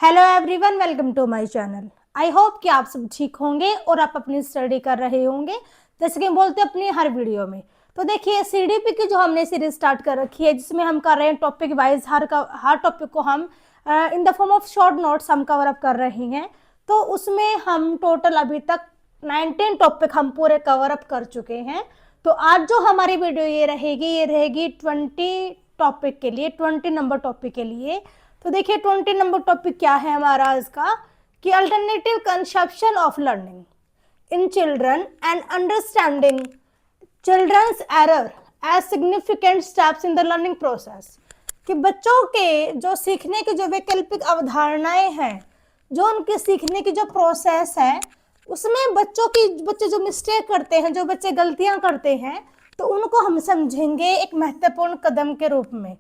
Hello everyone, welcome to my channel. I hope कि आप सब ठीक होंगे और आप अपनी स्टडी कर रहे होंगे जैसे कि हम बोलते हैं अपनी हर वीडियो में। तो देखिए सीडीपी की जो हमने सीरीज स्टार्ट कर रखी है जिसमें हम कर रहे हैं टॉपिक वाइज हर टॉपिक को हम in the form of short notes हम कवर अप कर रहे हैं। तो उसमें हम टोटल अभी तक 19 टॉपिक हम पूरे कवर अप कर चुके हैं। तो आज जो हमारी वीडियो ये रहेगी 20 टॉपिक के लिए, 20 नंबर टॉपिक के लिए। तो देखिए 20 नंबर टॉपिक क्या है हमारा आज का कि alternative conception of learning in children and understanding children's error as significant steps in the learning process. कि बच्चों के जो सीखने की जो वैकल्पिक अवधारणाएं हैं, जो उनके सीखने की जो प्रोसेस है उसमें बच्चे जो मिस्टेक करते हैं, जो बच्चे गलतियां करते हैं, तो उनको हम समझेंगे एक महत्वपूर्ण कदम के रूप में।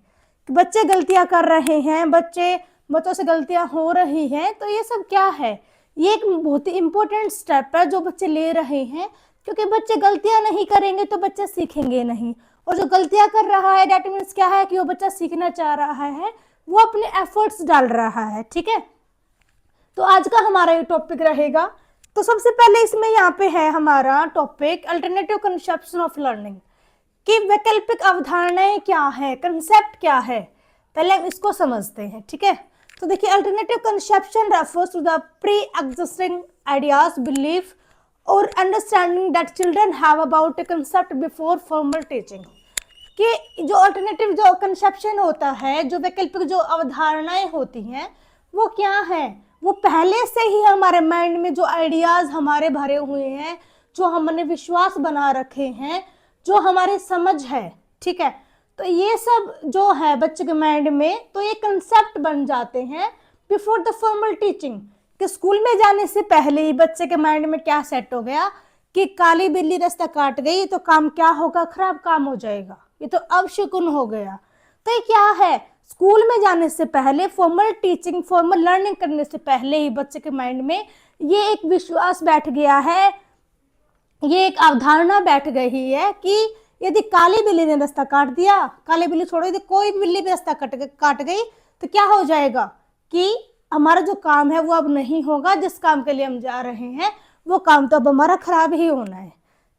बच्चे गलतियां कर रहे हैं, बच्चों से गलतियां हो रही हैं, तो ये सब क्या है? ये एक बहुत ही इंपॉर्टेंट स्टेप है जो बच्चे ले रहे हैं, क्योंकि बच्चे गलतियां नहीं करेंगे तो बच्चे सीखेंगे नहीं। और जो गलतियां कर रहा है दैट मीन्स क्या है कि वो बच्चा सीखना चाह रहा है, वो अपने एफर्ट्स डाल रहा है। ठीक है, तो आज का हमारा ये टॉपिक रहेगा। तो सबसे पहले इसमें यहाँ पे है हमारा topic alternative conception of learning कि वैकल्पिक अवधारणाएं क्या है, कंसेप्ट क्या है। पहले हम इसको समझते हैं। ठीक है, तो देखिए alternative conception refers to the pre existing ideas, belief और understanding that children have about a concept before formal teaching. कि जो अल्टरनेटिव जो कंसेप्शन होता है, जो वैकल्पिक जो अवधारणाएं होती हैं, वो क्या है? वो पहले से ही हमारे माइंड में जो आइडियाज हमारे भरे हुए हैं, जो हमने विश्वास बना रखे हैं, जो हमारी समझ है। ठीक है, तो ये सब जो है बच्चे के माइंड में, तो ये कंसेप्ट बन जाते हैं बिफोर द फॉर्मल टीचिंग। कि स्कूल में जाने से पहले ही बच्चे के माइंड में क्या सेट हो गया कि काली बिल्ली रास्ता काट गई तो काम क्या होगा? खराब काम हो जाएगा, ये तो अपशकुन हो गया। तो ये क्या है? स्कूल में जाने से पहले, फॉर्मल टीचिंग, फॉर्मल लर्निंग करने से पहले ही बच्चे के माइंड में ये एक विश्वास बैठ गया है, ये एक अवधारणा बैठ गई है कि यदि काली बिल्ली ने रास्ता काट दिया, काली बिल्ली छोड़ो, यदि कोई भी बिल्ली भी रास्ता काट गई तो क्या हो जाएगा कि हमारा जो काम है वो अब नहीं होगा, जिस काम के लिए हम जा रहे हैं वो काम तो अब हमारा खराब ही होना है।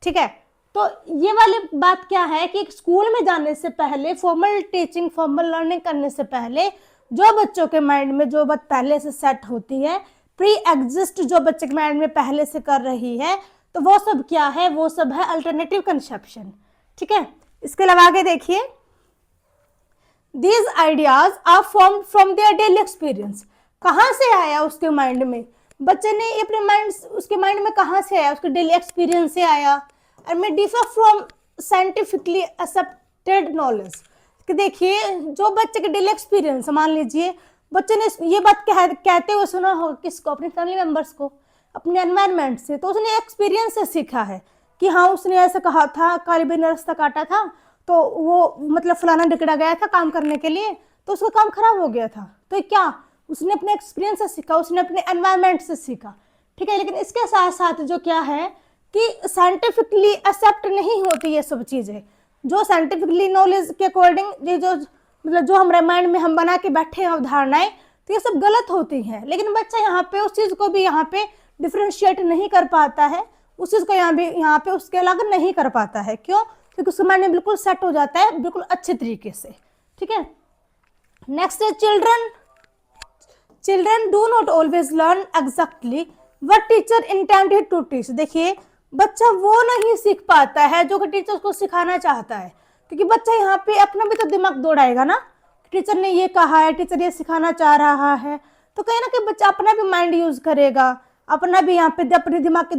ठीक है, तो ये वाली बात क्या है कि स्कूल में जाने से पहले, फॉर्मल टीचिंग, फॉर्मल लर्निंग करने से पहले जो बच्चों के माइंड में जो बात पहले से सेट होती है, प्री एग्जिस्ट जो बच्चे के माइंड में पहले से कर रही है, तो वो सब क्या है? वो सब है अल्टरनेटिव कंसेप्शन। ठीक है, इसके अलावा आगे देखिए, these ideas are form from their daily experience. कहाँ से आया उसके माइंड में? बच्चे ने अपने माइंड, उसके माइंड में कहाँ से आया? उसके डेली एक्सपीरियंस से आया। एंड में differ from scientifically accepted knowledge. कि देखिए जो बच्चे के डेली एक्सपीरियंस, मान लीजिए बच्चे ने ये बात कहते हुए सुना हो किसको? अपने फैमिली मेंबर्स को, अपने एनवायरनमेंट से, तो उसने एक्सपीरियंस से सीखा है कि हाँ उसने ऐसा कहा था, काली बिल्ली ने रास्ता काटा था तो वो मतलब फलाना निकला गया था काम करने के लिए तो उसका काम खराब हो गया था। तो क्या उसने अपने एक्सपीरियंस से सीखा, उसने अपने एनवायरनमेंट से सीखा। ठीक है, लेकिन इसके साथ साथ जो क्या है कि साइंटिफिकली एक्सेप्ट नहीं होती ये सब चीज़ें। जो साइंटिफिकली नॉलेज के अकॉर्डिंग ये जो मतलब जो हमारे माइंड में हम बना के बैठे हैं अवधारणाएं, तो ये सब गलत होती हैं। लेकिन बच्चा यहाँ पे उस चीज़ को भी यहाँ पे डिफ्रेंशिएट नहीं कर पाता है, उस चीज़ को यहाँ पे उसके अलग नहीं कर पाता है। क्यों? क्योंकि उसके माइंड में बिल्कुल सेट हो जाता है बिल्कुल अच्छे तरीके से। ठीक है, नेक्स्ट है children do not always learn exactly what teacher intended to teach. देखिए बच्चा वो नहीं सीख पाता है जो कि टीचर उसको सिखाना चाहता है, क्योंकि बच्चा यहाँ पे अपना भी तो दिमाग दौड़ाएगा ना, टीचर ने ये कहा है, टीचर ये सिखाना चाह रहा है, तो कहीं ना कहीं बच्चा अपना भी माइंड यूज करेगा, अपना भी यहाँ पे अपने दिमाग के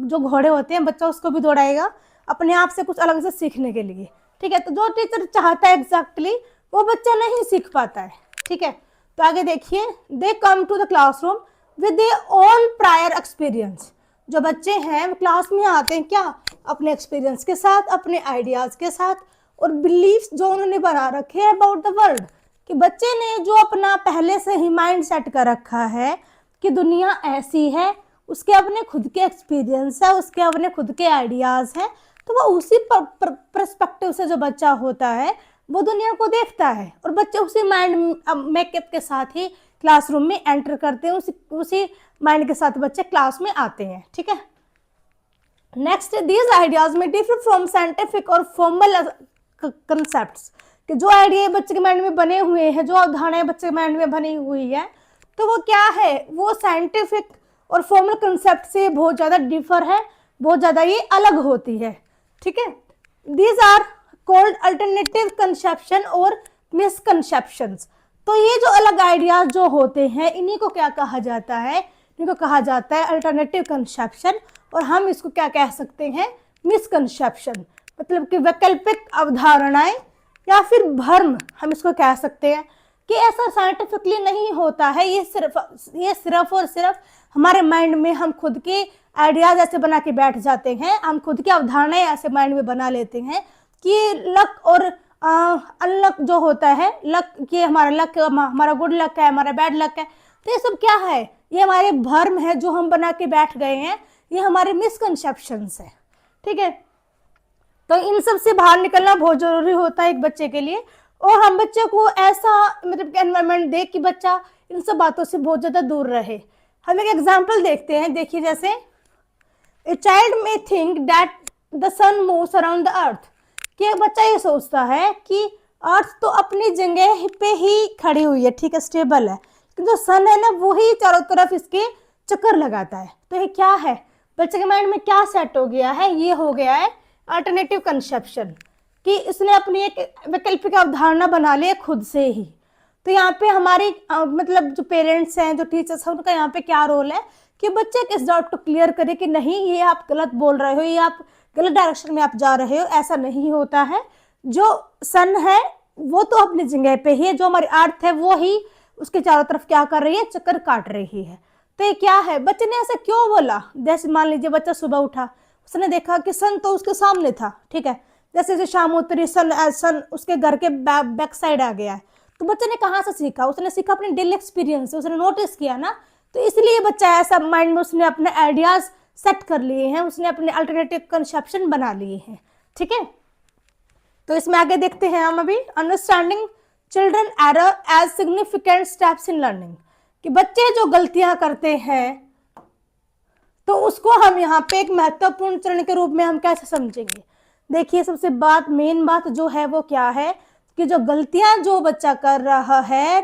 जो घोड़े होते हैं बच्चा उसको भी दौड़ाएगा अपने आप से कुछ अलग से सीखने के लिए। ठीक है, तो जो टीचर चाहता है एग्जैक्टली वो बच्चा नहीं सीख पाता है। ठीक है, तो आगे देखिए, they come to the classroom with their own prior experience. जो बच्चे हैं वो क्लास में आते हैं क्या? अपने एक्सपीरियंस के साथ, अपने आइडियाज के साथ और बिलीव्स जो उन्होंने बना रखे हैं अबाउट द वर्ल्ड। कि बच्चे ने जो अपना पहले से ही माइंड सेट कर रखा है कि दुनिया ऐसी है, उसके अपने खुद के एक्सपीरियंस है, उसके अपने खुद के आइडियाज हैं, तो वो उसी पर्सपेक्टिव से जो बच्चा होता है वो दुनिया को देखता है और बच्चे उसी माइंड मेकअप के साथ ही क्लासरूम में एंटर करते हैं, उसी माइंड के साथ बच्चे क्लास में आते हैं। ठीक है, नेक्स्ट, दीज आइडियाज में डिफर फ्रॉम साइंटिफिक और फॉर्मल कंसेप्ट्स, कि जो आइडिया बच्चे के माइंड में बने हुए हैं, जो अवधारणाएं बच्चे के माइंड में बनी हुई है, तो वो क्या है, वो साइंटिफिक और फॉर्मल कंसेप्ट से बहुत ज़्यादा डिफर है, बहुत ज़्यादा ये अलग होती है। ठीक है, these are called alternative conception और मिसकंसेप्शंस। तो ये जो अलग आइडियाज जो होते हैं, इन्हीं को क्या कहा जाता है, इनको कहा जाता है अल्टरनेटिव कंसेप्शन, और हम इसको क्या कह सकते हैं, मिसकंसेप्शन, मतलब कि वैकल्पिक अवधारणाएं या फिर भ्रम हम इसको कह सकते हैं, कि ऐसा साइंटिफिकली नहीं होता है, ये सिर्फ और सिर्फ हमारे माइंड में हम खुद के आइडियाज ऐसे बना के बैठ जाते हैं, हम खुद की अवधारणाएं ऐसे माइंड में बना लेते हैं कि लक और अनलक जो होता है, लक, ये हमारा लक, हमारा गुड लक है, हमारा बैड लक है, तो ये सब क्या है, ये हमारे भ्रम है जो हम बना के बैठ गए हैं, ये हमारे मिसकंसेप्शंस है। ठीक है, तो इन सब से बाहर निकलना बहुत जरूरी होता है एक बच्चे के लिए, और हम बच्चे को ऐसा मतलब एनवायरनमेंट दे कि बच्चा इन सब बातों से बहुत ज़्यादा दूर रहे। हम एक एग्जाम्पल देखते हैं, देखिए जैसे a child may think that the sun moves around the earth, कि एक बच्चा ये सोचता है कि अर्थ तो अपनी जगह पे ही खड़ी हुई है, ठीक है, स्टेबल है, लेकिन जो सन है ना वो ही चारों तरफ इसके चक्कर लगाता है। तो ये क्या है, बच्चे के माइंड में क्या सेट हो गया है, ये हो गया है अल्टरनेटिव कंसेप्शन, कि इसने अपनी एक वैकल्पिक अवधारणा बना ली है खुद से ही। तो यहाँ पे हमारी मतलब जो पेरेंट्स हैं, जो टीचर्स हैं, उनका यहाँ पे क्या रोल है कि बच्चे के इस डाउट को क्लियर करे कि नहीं, ये आप गलत बोल रहे हो, ये आप गलत डायरेक्शन में आप जा रहे हो, ऐसा नहीं होता है। जो सन है वो तो अपनी जगह पे ही है, जो हमारी अर्थ है वो ही उसके चारों तरफ क्या कर रही है, चक्कर काट रही है। तो ये क्या है, बच्चे ने ऐसा क्यों बोला, जैसे मान लीजिए बच्चा सुबह उठा, उसने देखा कि सन तो उसके सामने था, ठीक है, जैसे जो शाम उतरी, सन उसके घर के बैक साइड आ गया है, तो बच्चे ने कहाँ से सीखा, उसने सीखा अपने डेली एक्सपीरियंस से, उसने नोटिस किया ना, तो इसलिए बच्चा ऐसा माइंड में उसने अपने आइडियाज सेट कर लिए हैं, उसने अपने अल्टरनेटिव कंसेप्शन बना लिए हैं। ठीक है, तो इसमें आगे देखते हैं हम अभी, understanding children error as significant steps in learning, कि बच्चे जो गलतियां करते हैं तो उसको हम यहाँ पे एक महत्वपूर्ण चरण के रूप में हम कैसे समझेंगे। देखिए सबसे मेन बात जो है वो क्या है कि जो गलतियां जो बच्चा कर रहा है,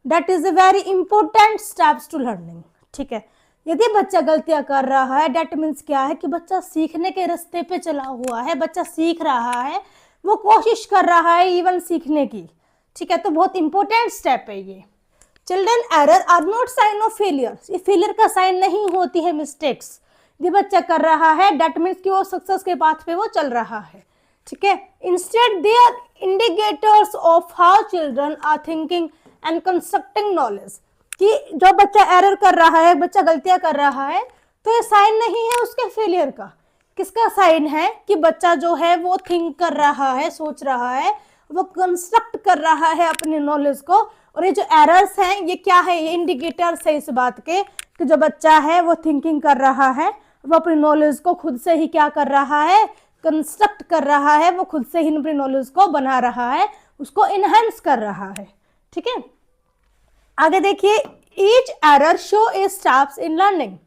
that is a very important steps to learning. ठीक है, यदि बच्चा गलतियां कर रहा है, डेट मीन्स क्या है कि बच्चा सीखने के रास्ते पे चला हुआ है, बच्चा सीख रहा है, वो कोशिश कर रहा है इवन सीखने की। ठीक है, तो बहुत इंपॉर्टेंट स्टेप है ये। Children error are not sign of failure, ये फेलियर का साइन नहीं होती है मिस्टेक्स। ये बच्चा कर रहा है, डेट मीन्स कि वो सक्सेस के पाथ पे वो चल रहा है। ठीक है, instead they are indicators of how children are thinking and constructing knowledge, कि जो बच्चा एरर कर रहा है, बच्चा गलतियां कर रहा है, तो ये साइन नहीं है उसके फेलियर का। किसका साइन है कि बच्चा जो है वो थिंक कर रहा है, सोच रहा है, वो कंस्ट्रक्ट कर रहा है अपने नॉलेज को। और ये जो एरर्स हैं ये क्या है, ये इंडिकेटर्स है इस बात के कि जो बच्चा है वो थिंकिंग कर रहा है, वो अपनी नॉलेज को खुद से ही क्या कर रहा है, कंस्ट्रक्ट कर रहा है, वो खुद से ही अपनी नॉलेज को बना रहा है, उसको इनहेंस कर रहा है। ठीक है, आगे देखिए, each error show A steps in learning,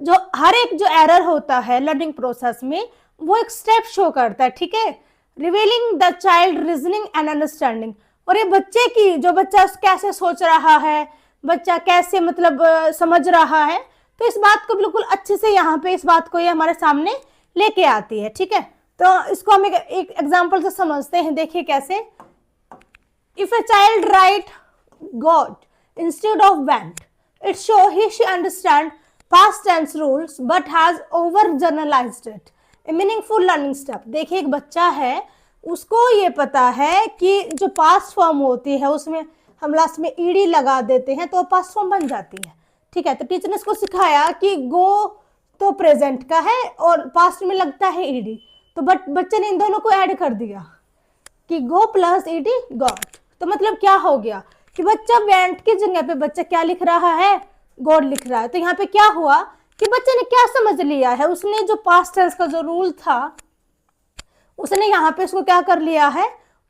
जो हर एक जो एरर होता है लर्निंग प्रोसेस में वो एक स्टेप शो करता है। ठीक है, revealing the child reasoning and understanding, और ये बच्चे की, जो बच्चा कैसे सोच रहा है, बच्चा कैसे मतलब समझ रहा है, तो इस बात को बिल्कुल अच्छे से यहाँ पे इस बात को ये हमारे सामने लेके आती है। ठीक है, तो इसको हम एक एग्जाम्पल से समझते हैं। देखिए कैसे, if a child right God instead of went, it show he she understand past tense rules but has over generalized it, a meaningful learning step। देखिए एक बच्चा है, उसको ये पता है कि जो पास्ट फॉर्म होती है उसमें हम लास्ट में ईडी लगा देते हैं तो पास्ट फॉर्म बन जाती है। ठीक है, तो टीचर ने इसको सिखाया कि गो तो प्रेजेंट का है और पास्ट में लगता है ईडी, तो बच्चे ने इन दोनों को ऐड कर दिया कि गो प्लस ईडी गॉट। तो मतलब क्या हो गया कि बच्चा वेंट की जगह पे बच्चा क्या लिख रहा है, गॉड लिख रहा है। तो यहाँ पे क्या हुआ कि बच्चे ने क्या समझ लिया है, उसने जो पास्ट टेंस का जो रूल था उसने यहाँ पे उसको क्या कर लिया है,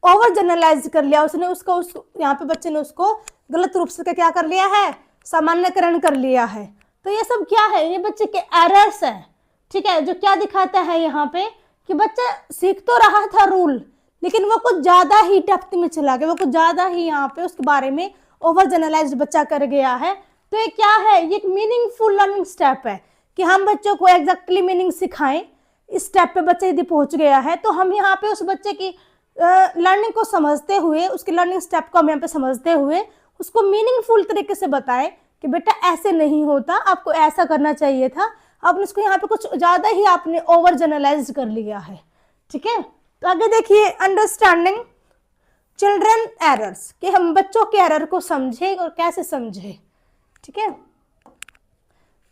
ओवर जनरलाइज कर लिया उसने, उसको उस यहाँ पे बच्चे ने उसको गलत रूप से क्या कर लिया है, सामान्यकरण कर लिया है। तो ये सब क्या है, ये बच्चे के एरर्स है, ठीक है, जो क्या दिखाता है यहाँ पे कि बच्चा सीख तो रहा था रूल, लेकिन वो कुछ ज्यादा ही डेप्थ में चला गया, वो कुछ ज्यादा ही यहाँ पे उसके बारे में ओवर जनरलाइज बच्चा कर गया है। तो ये क्या है, ये एक मीनिंगफुल लर्निंग स्टेप है कि हम बच्चों को एग्जैक्टली मीनिंग सिखाएं। इस स्टेप पे बच्चा यदि पहुंच गया है तो हम यहाँ पे उस बच्चे की लर्निंग को समझते हुए, उसके लर्निंग स्टेप को हम यहाँ पे समझते हुए उसको मीनिंगफुल तरीके से बताएं कि बेटा ऐसे नहीं होता, आपको ऐसा करना चाहिए था, आपने इसको यहाँ पे कुछ ज्यादा ही आपने ओवर जनरलाइज कर लिया है, ठीक है। तो आगे देखिए, अंडरस्टैंडिंग चिल्ड्रन एरर्स, कि हम बच्चों के एरर को समझे और कैसे समझे, ठीक है।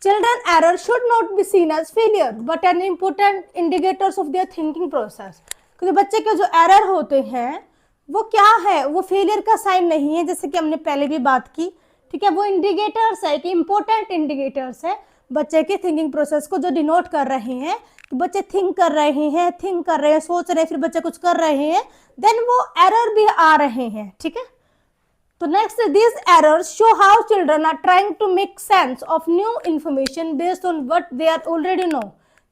Children error should not be seen as failure but an important indicators of their thinking process। क्योंकि बच्चे के जो एरर होते हैं वो क्या है, वो फेलियर का साइन नहीं है, जैसे कि हमने पहले भी बात की, ठीक है। वो इंडिकेटर्स है कि इंपॉर्टेंट इंडिकेटर्स है बच्चे के थिंकिंग प्रोसेस को, जो डिनोट कर रहे हैं कि बच्चे थिंक कर रहे हैं, सोच रहे हैं, फिर बच्चे कुछ कर रहे हैं, देन वो एरर भी आ रहे हैं, ठीक है। तो next, these errors show how children are trying to make sense of new information based on what they are already know।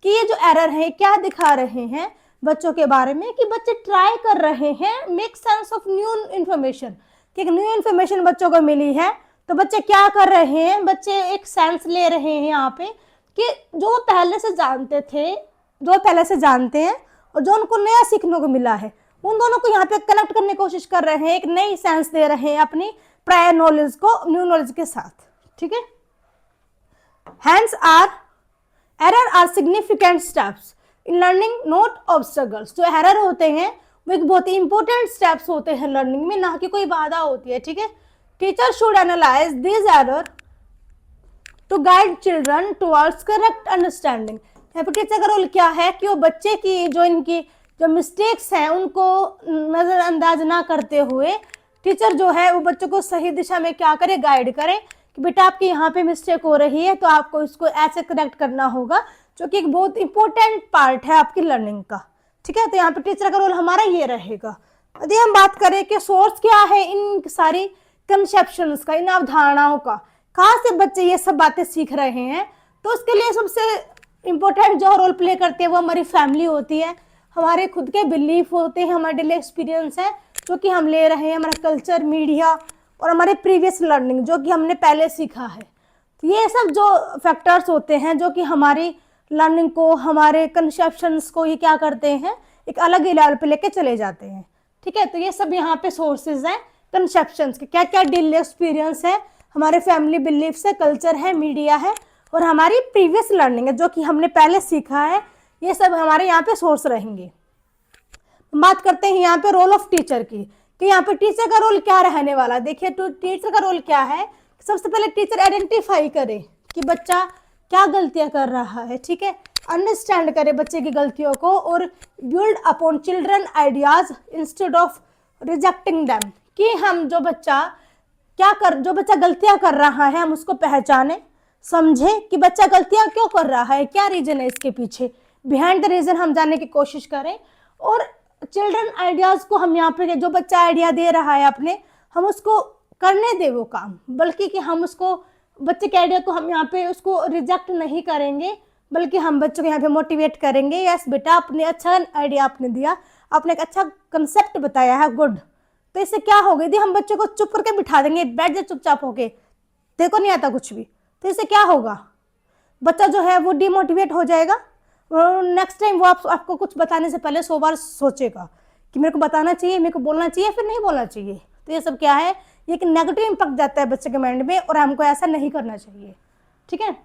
कि ये जो एरर है क्या दिखा रहे हैं बच्चों के बारे में, कि बच्चे ट्राई कर रहे हैं make sense of new information, कि न्यू इन्फॉर्मेशन बच्चों को मिली है तो बच्चे क्या कर रहे हैं, बच्चे एक सेंस ले रहे हैं यहाँ पे कि जो पहले से जानते थे, जो पहले से जानते हैं और जो उनको नया सीखने को मिला है, उन दोनों को यहाँ पे कनेक्ट करने की कोशिश कर रहे हैं, एक नई सेंस दे रहे हैं अपनी प्रायर नॉलेज को न्यू नॉलेज के साथ, ठीक है। Hence error are significant steps in learning, not obstacles. जो एरर होते हैं वो एक बहुत ही इंपॉर्टेंट स्टेप्स होते हैं लर्निंग में, ना कि कोई बाधा होती है, ठीक है। Teacher should analyse this error to guide children towards correct understanding. यहाँ पे टीचर का रोल क्या है कि वो बच्चे की जो मिस्टेक्स हैं उनको नज़रअंदाज ना करते हुए टीचर जो है वो बच्चों को सही दिशा में क्या करे, गाइड करे कि बेटा आपकी यहाँ पे मिस्टेक हो रही है तो आपको इसको ऐसे करेक्ट करना होगा, जो कि एक बहुत इंपॉर्टेंट पार्ट है आपकी लर्निंग का, ठीक है। तो यहाँ पे टीचर का रोल हमारा ये रहेगा। यदि हम बात करें कि सोर्स क्या है इन सारी कंसेप्शंस का, इन अवधारणाओं का, कहाँ से बच्चे ये सब बातें सीख रहे हैं, तो उसके लिए सबसे इम्पोर्टेंट जो रोल प्ले करती है वो हमारी फैमिली होती है, हमारे खुद के बिलीफ होते हैं, हमारे डेली एक्सपीरियंस है जो कि हम ले रहे हैं, हमारा कल्चर, मीडिया और हमारे प्रीवियस लर्निंग जो कि हमने पहले सीखा है। तो ये सब जो फैक्टर्स होते हैं जो कि हमारी लर्निंग को, हमारे कंसेप्शंस को ये क्या करते हैं, एक अलग ही लेवल पे लेके चले जाते हैं, ठीक है। तो ये सब यहाँ पे सोर्सेज हैं कंसेप्शंस के, क्या क्या डेली एक्सपीरियंस है, हमारे फैमिली बिलीफ्स है, कल्चर है, मीडिया है और हमारी प्रीवियस लर्निंग है जो कि हमने पहले सीखा है, ये सब हमारे यहाँ पे सोर्स रहेंगे। बात करते हैं यहाँ पे रोल ऑफ टीचर की, कि यहाँ पे टीचर का रोल क्या रहने वाला। देखिए तो टीचर का रोल क्या है, सबसे पहले टीचर आइडेंटिफाई करे कि बच्चा क्या गलतियां कर रहा है, ठीक है, अंडरस्टैंड करे बच्चे की गलतियों को और build upon children ideas instead of rejecting them, कि हम जो बच्चा गलतियां कर रहा है हम उसको पहचाने, समझे कि बच्चा गलतियां क्यों कर रहा है, क्या रीजन है इसके पीछे, बिहाइंड द रीजन हम जानने की कोशिश करें और चिल्ड्रन आइडियाज को हम यहाँ पे जो बच्चा आइडिया दे रहा है अपने, हम उसको करने दे वो काम, बल्कि कि हम उसको बच्चे के आइडिया को हम यहाँ पे उसको रिजेक्ट नहीं करेंगे, बल्कि हम बच्चों को यहाँ पे मोटिवेट करेंगे, यस बेटा आपने अच्छा आइडिया आपने दिया, आपने एक अच्छा कंसेप्ट बताया है, गुड। तो इससे क्या होगा, यदि हम बच्चों को चुप करके बिठा देंगे, बैठ जाए चुपचाप होके, देखो नहीं आता कुछ भी, तो इससे क्या होगा, बच्चा जो है वो डिमोटिवेट हो जाएगा और नेक्स्ट टाइम वो आपको कुछ बताने से पहले 100 बार सोचेगा कि मेरे को बताना चाहिए, मेरे को बोलना चाहिए, फिर नहीं बोलना चाहिए। तो ये सब क्या है, ये एक नेगेटिव इम्पैक्ट जाता है बच्चे के माइंड में और हमको ऐसा नहीं करना चाहिए, ठीक है।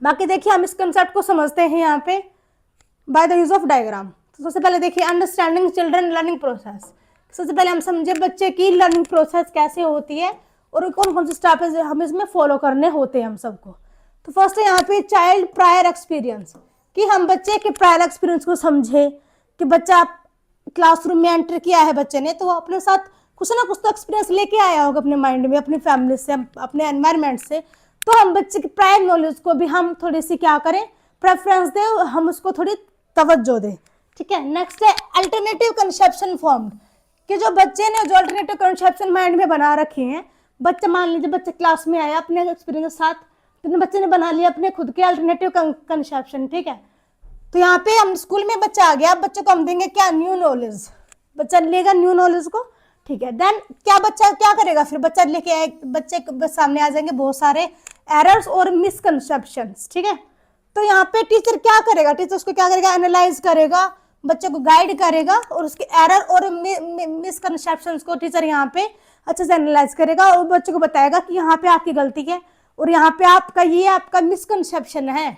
बाकी देखिए हम इस कंसेप्ट को समझते हैं यहाँ पे by the use of diagram. तो सबसे पहले देखिए अंडरस्टैंडिंग चिल्ड्रन लर्निंग प्रोसेस। सबसे पहले हम समझे बच्चे की लर्निंग प्रोसेस कैसे होती है और कौन कौन से स्टेप्स हम इसमें फॉलो करने होते हैं हम सबको। तो फर्स्ट है यहाँ पे चाइल्ड प्रायर एक्सपीरियंस, कि हम बच्चे के प्रायर एक्सपीरियंस को समझे कि बच्चा क्लासरूम में एंटर किया है बच्चे ने, तो वो अपने साथ कुछ ना कुछ तो एक्सपीरियंस लेके आया होगा अपने माइंड में, अपनी फैमिली से, अपने एनवायरनमेंट से। तो हम बच्चे की प्रायर नॉलेज को भी हम थोड़ी सी क्या करें, प्रेफरेंस दें, हम उसको थोड़ी तवज्जो दें, ठीक है। नेक्स्ट है अल्टरनेटिव कंसेप्शन फॉर्म्ड, कि जो बच्चे ने जो अल्टरनेटिव कंसेप्शन माइंड में बना रखे हैं, बच्चा मान लीजिए बच्चे क्लास में आया अपने एक्सपीरियंस के साथ, तो बच्चे ने बना लिया अपने खुद के अल्टरनेटिव कंसेप्शन, ठीक है। तो यहाँ पे हम स्कूल में बच्चा आ गया, बच्चे को हम देंगे क्या, न्यू नॉलेज, बच्चा लेगा न्यू नॉलेज को, ठीक है। देन क्या बच्चा क्या करेगा, फिर बच्चा लेके आए, बच्चे के सामने आ जाएंगे बहुत सारे एरर्स और मिसकंसेप्शंस, ठीक है। तो यहाँ पे टीचर क्या करेगा, टीचर उसको क्या करेगा, एनालाइज करेगा, बच्चे को गाइड करेगा और उसके एरर और मिसकंसेप्शंस को टीचर यहाँ पे अच्छे से एनालाइज करेगा और बच्चे को बताएगा कि यहाँ पे आपकी गलती है और यहाँ पे आपका मिसकंसेप्शन है।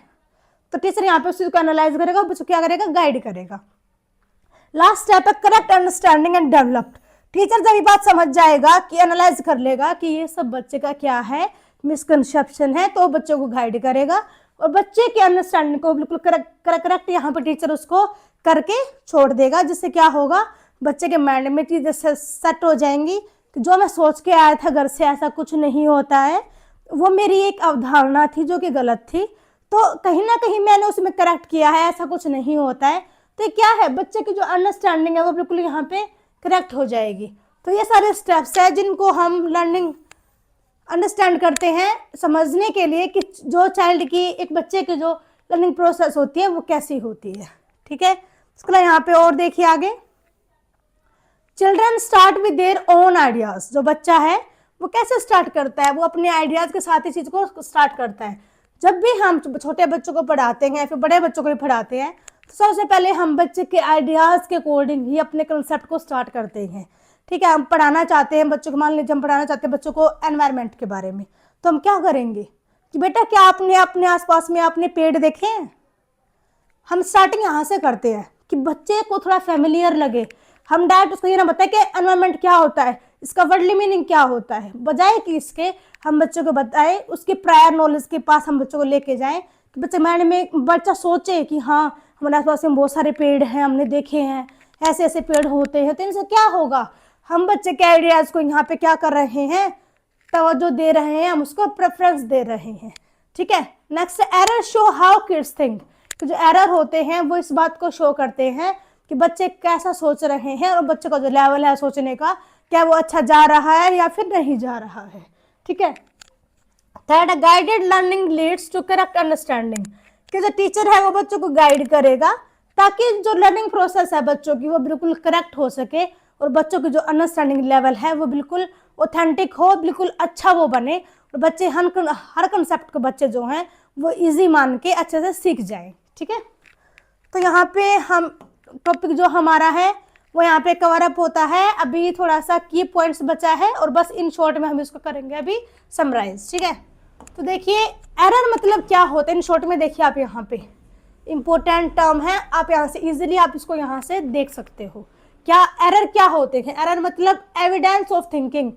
तो टीचर यहाँ पे उस चीज को एनालाइज करेगा, बच्चे को क्या करेगा, गाइड करेगा। लास्ट स्टेप है correct understanding and developed. Teacher जब ये बात समझ जाएगा कि एनालाइज कर लेगा कि ये सब बच्चे का क्या है, मिसकंसेप्शन है, तो बच्चों को गाइड करेगा और बच्चे के अंडरस्टैंडिंग को बिल्कुल करेक्ट यहाँ पे टीचर उसको करके छोड़ देगा, जिससे क्या होगा, बच्चे के माइंड में चीजें सेट हो जाएंगी कि जो मैं सोच के आया था घर से ऐसा कुछ नहीं होता है, वो मेरी एक अवधारणा थी जो कि गलत थी, तो कहीं ना कहीं मैंने उसमें करेक्ट किया है, ऐसा कुछ नहीं होता है। तो क्या है, बच्चे की जो अंडरस्टैंडिंग है वो बिल्कुल यहाँ पे करेक्ट हो जाएगी। तो ये सारे स्टेप्स है जिनको हम लर्निंग अंडरस्टैंड करते हैं समझने के लिए कि जो चाइल्ड की, एक बच्चे की जो लर्निंग प्रोसेस होती है वो कैसी होती है, ठीक है। इसके लिए यहाँ पे और देखिए आगे, children start with their own ideas. जो बच्चा है वो कैसे स्टार्ट करता है, वो अपने आइडियाज के साथ ही चीज को स्टार्ट करता है। जब भी हम छोटे बच्चों को पढ़ाते हैं, फिर बड़े बच्चों को भी पढ़ाते हैं, तो सबसे पहले हम बच्चे के आइडियाज के अकॉर्डिंग ही अपने कंसेप्ट को स्टार्ट करते हैं, ठीक है। हम पढ़ाना चाहते हैं बच्चों को, मान लीजिए हम पढ़ाना चाहते हैं बच्चों को एनवायरनमेंट के बारे में, तो हम क्या करेंगे कि बेटा क्या आपने अपने आसपास में आपने पेड़ देखे हैं। हम स्टार्टिंग यहाँ से करते हैं कि बच्चे को थोड़ा फेमिलियर लगे, हम डायरेक्ट उसको ये ना बताए कि एनवायरनमेंट क्या होता है, इसका वर्डली मीनिंग क्या होता है, बजाय कि इसके हम बच्चों को बताएं, उसके प्रायर नॉलेज के पास हम बच्चों को लेके जाएं कि बच्चे माइंड में बच्चा सोचे कि हाँ हमारे आसपास में बहुत सारे पेड़ हैं, हमने देखे हैं, ऐसे ऐसे पेड़ होते हैं। तो इनसे क्या होगा, हम बच्चे के आइडियाज को यहाँ पे क्या कर रहे हैं, तवज्जो दे रहे हैं, हम उसको प्रेफरेंस दे रहे हैं, ठीक है। Next, error show how kids think. तो जो एरर होते हैं वो इस बात को शो करते हैं कि बच्चे कैसा सोच रहे हैं और बच्चे का जो लेवल है सोचने का, क्या वो अच्छा जा रहा है या फिर नहीं जा रहा है, ठीक है। Third, guided learning leads to correct understanding. कि जो टीचर है वो बच्चों को गाइड करेगा ताकि जो लर्निंग प्रोसेस है बच्चों की वो बिल्कुल करेक्ट हो सके और बच्चों की जो अंडरस्टैंडिंग लेवल है वो बिल्कुल ऑथेंटिक हो, बिल्कुल अच्छा वो बने और बच्चे हर कंसेप्ट को बच्चे जो हैं वो इजी मान के अच्छे से सीख जाएं, ठीक है। तो यहाँ पे हम टॉपिक जो हमारा है वो यहाँ पे कवर अप होता है। अभी थोड़ा सा की पॉइंट्स बचा है और बस इन शॉर्ट में हम इसको करेंगे अभी समराइज, ठीक है। तो देखिए एरर मतलब क्या होता है इन शॉर्ट में, देखिए आप यहाँ पे इंपॉर्टेंट टर्म है, आप यहाँ से इजीली आप इसको यहाँ से देख सकते हो। क्या एरर क्या होते हैं, एरर मतलब एविडेंस ऑफ थिंकिंग,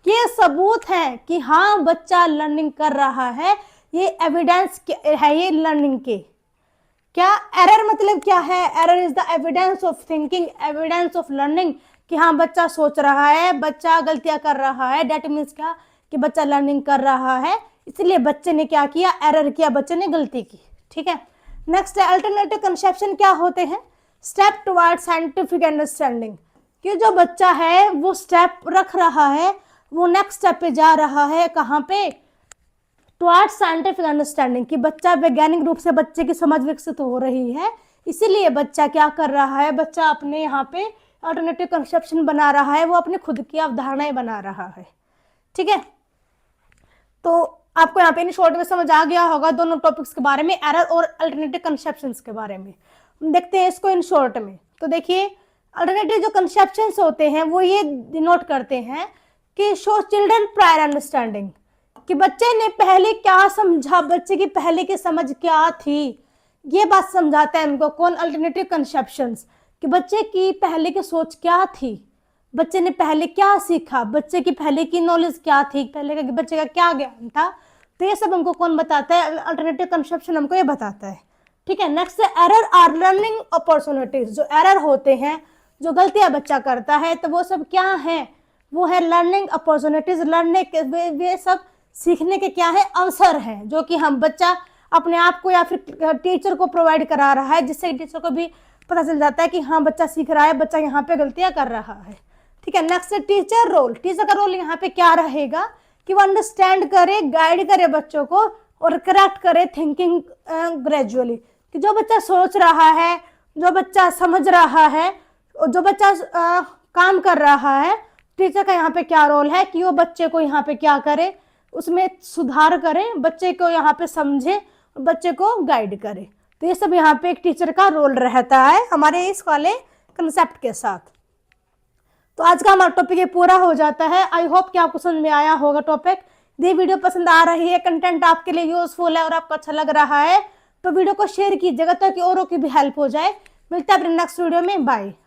ये सबूत है कि हाँ बच्चा लर्निंग कर रहा है, ये एविडेंस है ये लर्निंग के। क्या एरर मतलब क्या है, error is the evidence of thinking, evidence of learning, कि हाँ बच्चा सोच रहा है, बच्चा गलतियां कर रहा है, डेट मीन्स क्या कि बच्चा लर्निंग कर रहा है, इसलिए बच्चे ने क्या किया, एरर किया, बच्चे ने गलती की, ठीक है। नेक्स्ट है अल्टरनेटिव कंसेप्शन क्या होते हैं, स्टेप टुवर्ड साइंटिफिक अंडरस्टैंडिंग, कि जो बच्चा है वो स्टेप रख रहा है, वो नेक्स्ट स्टेप पे जा रहा है, कहाँ पे, टुवर्ड साइंटिफिक अंडरस्टैंडिंग, कि बच्चा वैज्ञानिक रूप से बच्चे की समझ विकसित हो रही है, इसीलिए बच्चा क्या कर रहा है, बच्चा अपने यहाँ पे अल्टरनेटिव कंसेप्शन बना रहा है, वो अपने खुद की अवधारणाएं बना रहा है, ठीक है। तो आपको यहाँ पे इन शॉर्ट में समझ आ गया होगा दोनों टॉपिक्स के बारे में, एरर और अल्टरनेटिव कंसेप्शंस के बारे में। देखते हैं इसको इन शॉर्ट में। तो देखिए अल्टरनेटिव जो कंसेप्शंस होते हैं वो ये डिनोट करते हैं कि शो चिल्ड्रन प्रायर अंडरस्टैंडिंग, कि बच्चे ने पहले क्या समझा, बच्चे की पहले की समझ क्या थी, ये बात समझाता है हमको कौन, अल्टरनेटिव कंसेप्शंस, कि बच्चे की पहले की सोच क्या थी, बच्चे ने पहले क्या सीखा, बच्चे की पहले की नॉलेज क्या थी, पहले का बच्चे का क्या ज्ञान था, तो ये सब हमको कौन बताता है, अल्टरनेटिव कंसेप्शन हमको ये बताता है, ठीक है। Next error are learning opportunities, जो एरर होते हैं, जो गलतियां बच्चा करता है, तो वो सब क्या है, वो है लर्निंग अपॉर्चुनिटीज, लर्निंग के वे सब सीखने के क्या है, अवसर हैं, जो कि हम बच्चा अपने आप को या फिर टीचर को प्रोवाइड करा रहा है, जिससे टीचर को भी पता चल जाता है कि हाँ बच्चा सीख रहा है, बच्चा यहाँ पे गलतियां कर रहा है। ठीक है। Next teacher role. टीचर का रोल यहाँ पे क्या रहेगा कि वो अंडरस्टैंड करे, गाइड करे बच्चों को और करेक्ट करे थिंकिंग ग्रेजुअली, कि जो बच्चा सोच रहा है, जो बच्चा समझ रहा है और जो बच्चा काम कर रहा है, टीचर का यहाँ पे क्या रोल है कि वो बच्चे को यहाँ पे क्या करे, उसमें सुधार करे, बच्चे को यहाँ पे समझे, बच्चे को गाइड करे। तो ये सब यहाँ पे एक टीचर का रोल रहता है हमारे इस वाले कंसेप्ट के साथ। तो आज का हमारा टॉपिक ये पूरा हो जाता है। आई होप कि आपको समझ में आया होगा टॉपिक। ये वीडियो पसंद आ रही है, कंटेंट आपके लिए यूजफुल है और आपको अच्छा लग रहा है, तो वीडियो को शेयर कीजिएगा ताकि औरों की भी हेल्प हो जाए। मिलते हैं अपने नेक्स्ट वीडियो में। बाय।